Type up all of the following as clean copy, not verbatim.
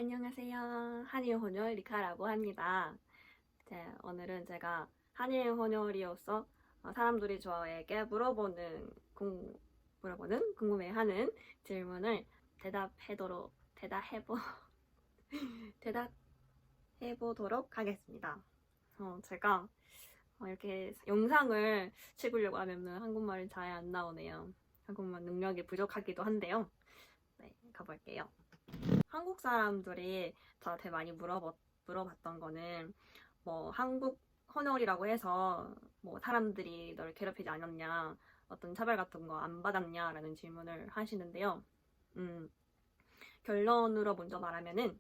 안녕하세요. 한일 혼혈 리카라고 합니다. 오늘은 제가 한일 혼혈이어서 사람들이 저에게 궁금해하는 질문을 대답해보, 대답해보도록 하겠습니다. 제가 이렇게 영상을 찍으려고 하면은 한국말이 잘 안 나오네요. 한국말 능력이 부족하기도 한데요. 네, 가볼게요. 한국 사람들이 저한테 많이 물어봤던 거는 뭐 한국 헌혈이라고 해서 뭐 사람들이 너를 괴롭히지 않았냐, 어떤 차별 같은 거 안 받았냐라는 질문을 하시는데요. 결론으로 먼저 말하면은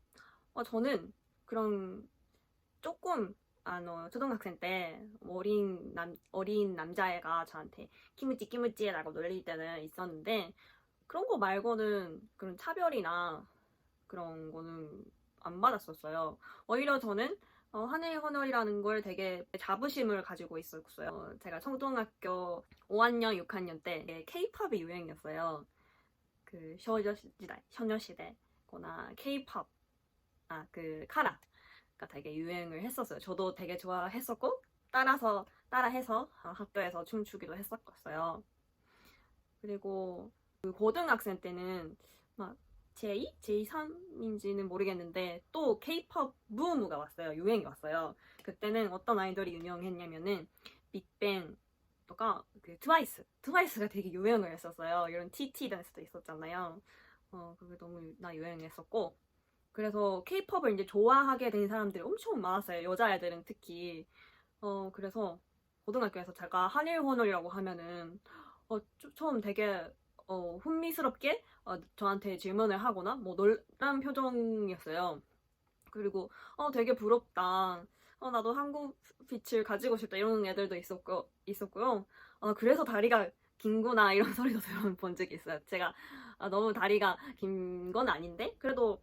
저는 그런 조금 초등학생 때 어린 남자애가 저한테 키무찌라고 놀릴 때는 있었는데 그런 거 말고는 그런 차별이나 그런 거는 안 받았었어요. 오히려 저는 한일 헌혈이라는 걸 되게 자부심을 가지고 있었어요. 제가 초등학교 5학년, 6학년 때 K-팝이 유행이었어요. 그 소녀시대거나 K-팝, 그 카라가 되게 유행을 했었어요. 저도 되게 좋아했었고 따라해서 학교에서 춤추기도 했었어요. 그리고 그 고등학생 때는 막 제2? 제3인지는 모르겠는데 또 K-pop 붐가 왔어요. 유행이 왔어요. 그때는 어떤 아이돌이 유명했냐면은 빅뱅 또가 그 트와이스가 되게 유행을 했었어요. 이런 TT 댄스도 있었잖아요. 그게 너무 유행했었고 그래서 K-pop을 이제 좋아하게 된 사람들이 엄청 많았어요. 여자애들은 특히. 그래서 고등학교에서 제가 한일 혼혈이라고 하면은 처음 되게 흥미스럽게 저한테 질문을 하거나 뭐 놀란 표정이었어요. 그리고 되게 부럽다. 나도 한국 빛을 가지고 싶다. 이런 애들도 있었고요. 그래서 다리가 긴구나 이런 소리도 들어본 적이 있어요. 제가 너무 다리가 긴 건 아닌데 그래도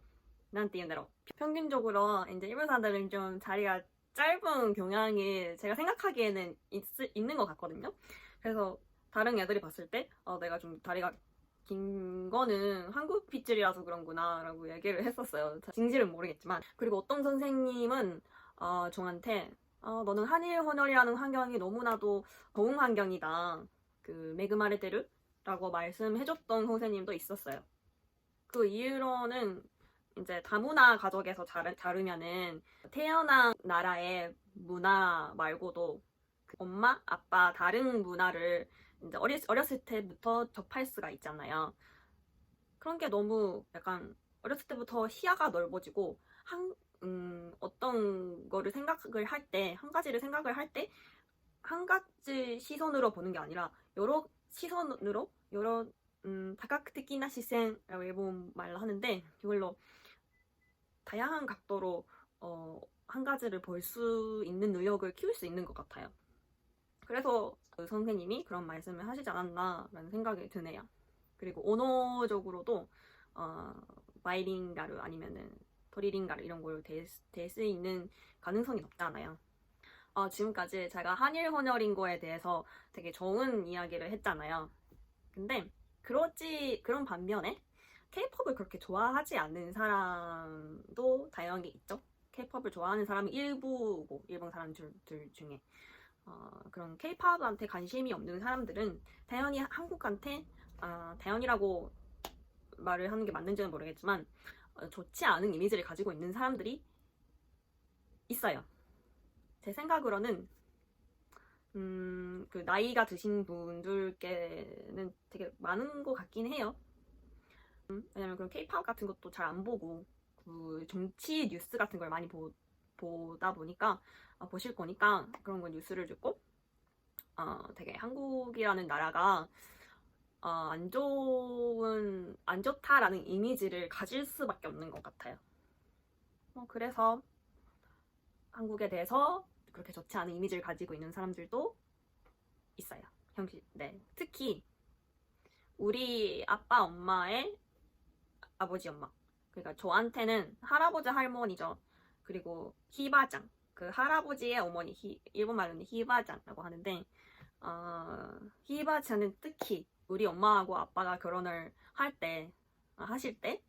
난 띠은대로 평균적으로 이제 일본 사람들은 좀 다리가 짧은 경향이 제가 생각하기에는 있는 것 같거든요. 그래서 다른 애들이 봤을 때 내가 좀 다리가 긴 거는 한국 핏줄이라서 그런구나 라고 얘기를 했었어요. 진실은 모르겠지만. 그리고 어떤 선생님은 저한테 너는 한일 헌혈이라는 환경이 너무나도 좋은 환경이다. 그 메그마르테르 라고 말씀해줬던 선생님도 있었어요. 그 이유로는 이제 다문화 가족에서 자르면은 태어난 나라의 문화 말고도 그 엄마, 아빠 다른 문화를 이제 어렸을 때부터 접할 수가 있잖아요. 그런 게 너무 약간 어렸을 때부터 시야가 넓어지고 어떤 거를 생각을 할 때, 한 가지를 생각을 할 때 한 가지 시선으로 보는 게 아니라 여러 시선으로 여러 다각적인 시선이라고 일본 말로 하는데 이걸로 다양한 각도로 한 가지를 볼 수 있는 능력을 키울 수 있는 것 같아요. 그래서 그 선생님이 그런 말씀을 하시지 않았나라는 생각이 드네요. 그리고 언어적으로도 바이링가ル아니면은トリリンガル이런 걸 될 수 있는 가능성이 높잖아요. 지금까지 제가 한일 혼혈인 거에 대해서 되게 좋은 이야기를 했잖아요. 근데 그런 반면에 K-팝을 그렇게 좋아하지 않는 사람도 다양하게 있죠. K-팝을 좋아하는 사람이 일부고 일본 사람들 중에 그런 K-팝한테 관심이 없는 사람들은 당연히 한국한테 당연이라고 말을 하는 게 맞는지는 모르겠지만 좋지 않은 이미지를 가지고 있는 사람들이 있어요. 제 생각으로는 그 나이가 드신 분들께는 되게 많은 것 같긴 해요. 왜냐면 그런 K-팝 같은 것도 잘 안 보고 그 정치 뉴스 같은 걸 많이 보다 보니까 보실 거니까 그런 거 뉴스를 듣고 되게 한국이라는 나라가 안 좋다라는 이미지를 가질 수밖에 없는 것 같아요. 그래서 한국에 대해서 그렇게 좋지 않은 이미지를 가지고 있는 사람들도 있어요. 네. 특히 우리 아빠 엄마의 아버지 엄마. 그러니까 저한테는 할아버지 할머니죠. 그리고 히바장. 그 할아버지의 어머니 일본 말로는 히바장이라고 하는데 히바장은 특히 우리 엄마하고 아빠가 결혼을 하실 때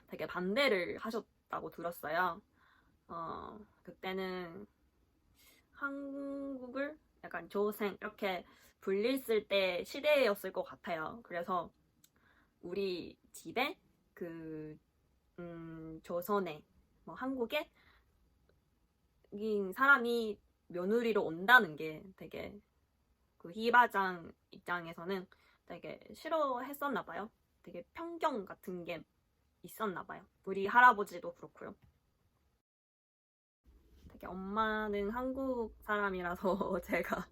되게 반대를 하셨다 있었다고 들었어요. 그때는 한국을 약간 조생 이렇게 불렸을 때 시대였을 것 같아요. 그래서 우리 집에 그 조선에 뭐 한국에 이 사람이 며느리로 온다는 게 되게 그 희바장 입장에서는 되게 싫어했었나 봐요. 되게 편견 같은 게 있었나 봐요. 우리 할아버지도 그렇고요. 되게 엄마는 한국 사람이라서 제가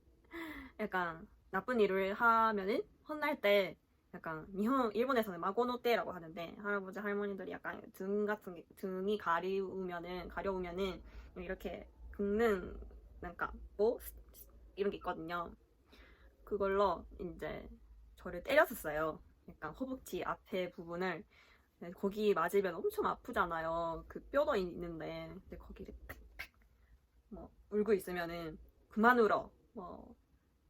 약간 나쁜 일을 하면은 혼날 때 약간 일본에서는 마고노떼라고 하는데 할아버지 할머니들이 약간 등이 가려우면은 이렇게 긁는 그러니까 뭐 이런 게 있거든요. 그걸로 이제 저를 때렸었어요. 약간 허벅지 앞에 부분을. 거기 맞으면 엄청 아프잖아요. 그 뼈도 있는데 근데 거기를 팩팩 뭐 울고 있으면은 그만 울어 뭐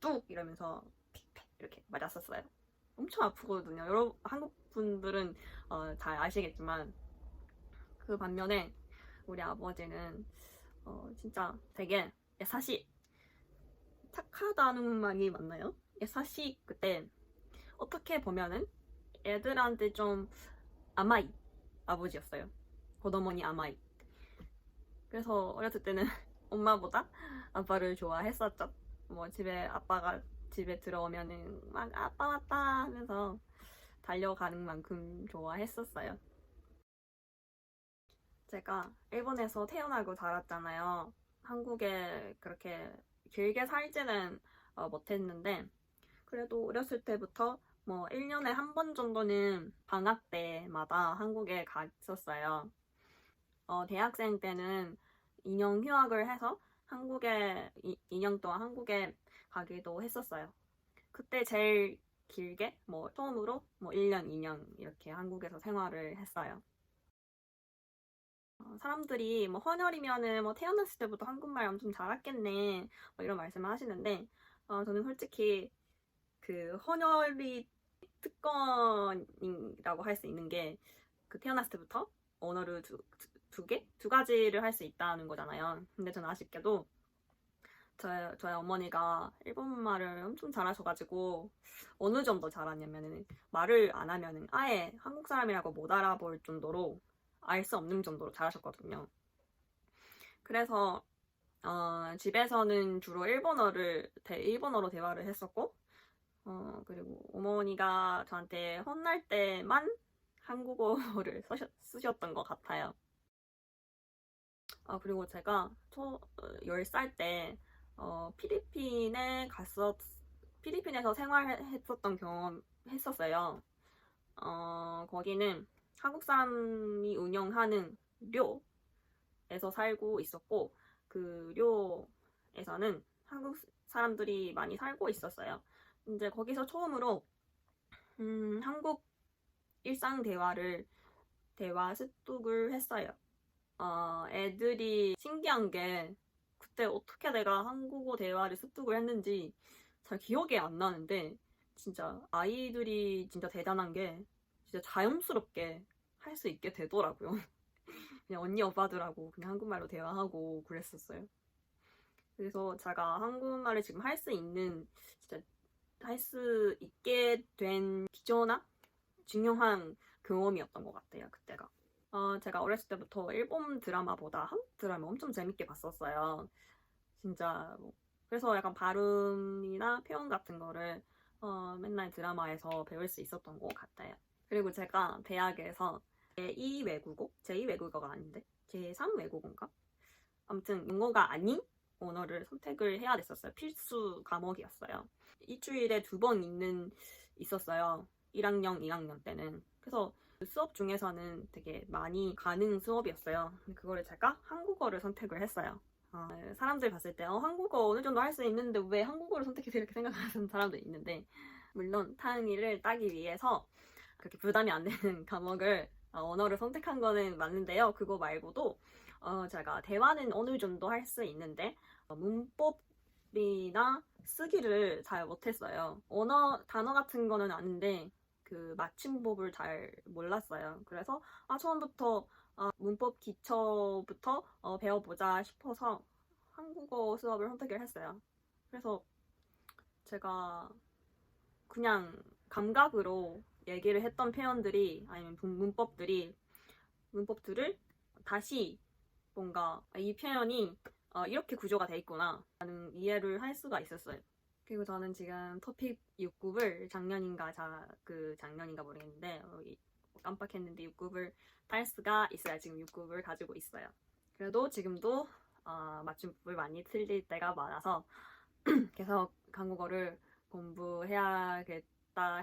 뚝 이러면서 픽픽 이렇게 맞았었어요. 엄청 아프거든요. 여러분 한국 분들은 잘 아시겠지만 그 반면에 우리 아버지는 진짜 되게 사실 착하다는 말이 맞나요? 사실 그때 어떻게 보면은 애들한테 좀 아마이 아버지였어요. 고도모니 아마이. 그래서 어렸을 때는 엄마보다 아빠를 좋아했었죠. 뭐 아빠가 집에 들어오면은 막 아빠 왔다 하면서 달려가는 만큼 좋아했었어요. 제가 일본에서 태어나고 자랐잖아요. 한국에 그렇게 길게 살지는 못했는데 그래도 어렸을 때부터 뭐 1년에 한 번 정도는 방학 때마다 한국에 갔었어요. 대학생 때는 2년 휴학을 해서 한국에 2년 동안 한국에 가기도 했었어요. 그때 제일 길게 뭐 처음으로 뭐 1년, 2년 이렇게 한국에서 생활을 했어요. 사람들이 뭐 헌혈이면은 뭐 태어났을 때부터 한국말 엄청 잘했겠네 뭐 이런 말씀을 하시는데 저는 솔직히 그 헌혈이 특권이라고 할 수 있는 게 그 태어났을 때부터 언어를 두 가지를 할 수 있다는 거잖아요. 근데 저는 아쉽게도 저희 어머니가 일본말을 엄청 잘하셔가지고 어느 정도 잘하냐면은 말을 안 하면은 아예 한국 사람이라고 못 알아볼 정도로 알 수 없는 정도로 잘하셨거든요. 그래서 집에서는 주로 일본어로 대화를 했었고 그리고 어머니가 저한테 혼날 때만 한국어를 쓰셨던 것 같아요. 그리고 제가 10살 때 필리핀에서 생활했었던 경험 했었어요. 거기는 한국 사람이 운영하는 료에서 살고 있었고, 그 료에서는 한국 사람들이 많이 살고 있었어요. 이제 거기서 처음으로, 한국 일상 대화 습득을 했어요. 애들이 신기한 게 그때 어떻게 내가 한국어 대화를 습득을 했는지 잘 기억이 안 나는데 진짜 아이들이 진짜 대단한 게 진짜 자연스럽게 할 수 있게 되더라고요. 그냥 언니 오빠들하고 그냥 한국말로 대화하고 그랬었어요. 그래서 제가 한국말을 지금 진짜 할 수 있게 된 기초나 중요한 경험이었던 것 같아요, 그때가. 제가 어렸을 때부터 일본 드라마보다 한국 드라마 엄청 재밌게 봤었어요. 진짜 그래서 약간 발음이나 표현 같은 거를 맨날 드라마에서 배울 수 있었던 것 같아요. 그리고 제가 대학에서 제2 외국어가 아닌데 제3 외국어인가? 아무튼 영어가 아닌 언어를 선택을 해야 됐었어요. 필수 과목이었어요. 일주일에 2번 있었어요. 1학년, 2학년 때는. 그래서 수업 중에서는 되게 많이 가는 수업이었어요. 그거를 제가 한국어를 선택을 했어요. 사람들 봤을 때 한국어 어느 정도 할 수 있는데 왜 한국어를 선택해서 이렇게 생각하는 사람도 있는데 물론 타은이를 따기 위해서 그렇게 부담이 안 되는 과목을 언어를 선택한 거는 맞는데요. 그거 말고도 제가 대화는 어느 정도 할 수 있는데 문법이나 쓰기를 잘 못했어요. 단어 같은 거는 아는데 그 맞춤법을 잘 몰랐어요. 그래서 처음부터 문법 기초부터 배워보자 싶어서 한국어 수업을 선택을 했어요. 그래서 제가 그냥 감각으로 얘기를 했던 표현들이 아니면 문법들을 다시 뭔가 이 표현이 이렇게 구조가 돼 있구나 라는 이해를 할 수가 있었어요. 그리고 저는 지금 토픽 6급을 작년인가 모르겠는데 깜빡했는데 6급을 탈 수가 있어요. 지금 6급을 가지고 있어요. 그래도 지금도 맞춤법을 많이 틀릴 때가 많아서 계속 한국어를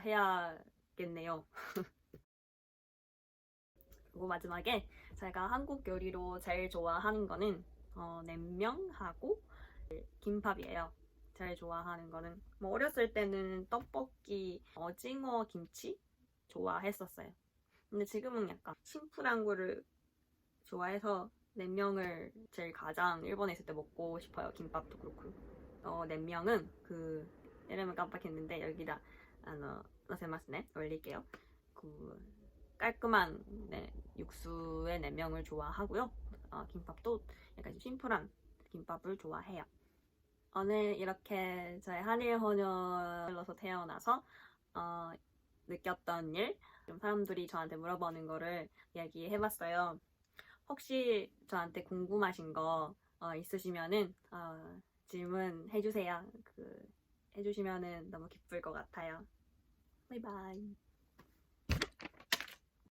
해야겠네요. 그리고 마지막에 제가 한국 요리로 제일 좋아하는 거는 냉면하고 김밥이에요. 제일 좋아하는 거는 뭐 어렸을 때는 떡볶이, 오징어 김치 좋아했었어요. 근데 지금은 약간 심플한 거를 좋아해서 냉면을 제일 가장 일본에 있을 때 먹고 싶어요. 김밥도 그렇고. 냉면은 이름을 깜빡했는데 여기다 넣어세마스네 올릴게요. 깔끔한 육수의 냉면을 좋아하고요. 김밥도 약간 심플한 김밥을 좋아해요. 오늘 이렇게 저의 한일 혼혈로서 태어나서 느꼈던 일, 좀 사람들이 저한테 물어보는 거를 이야기해봤어요. 혹시 저한테 궁금하신 거 있으시면은 질문해주세요. 해주시면은 너무 기쁠 것 같아요. 바이바이.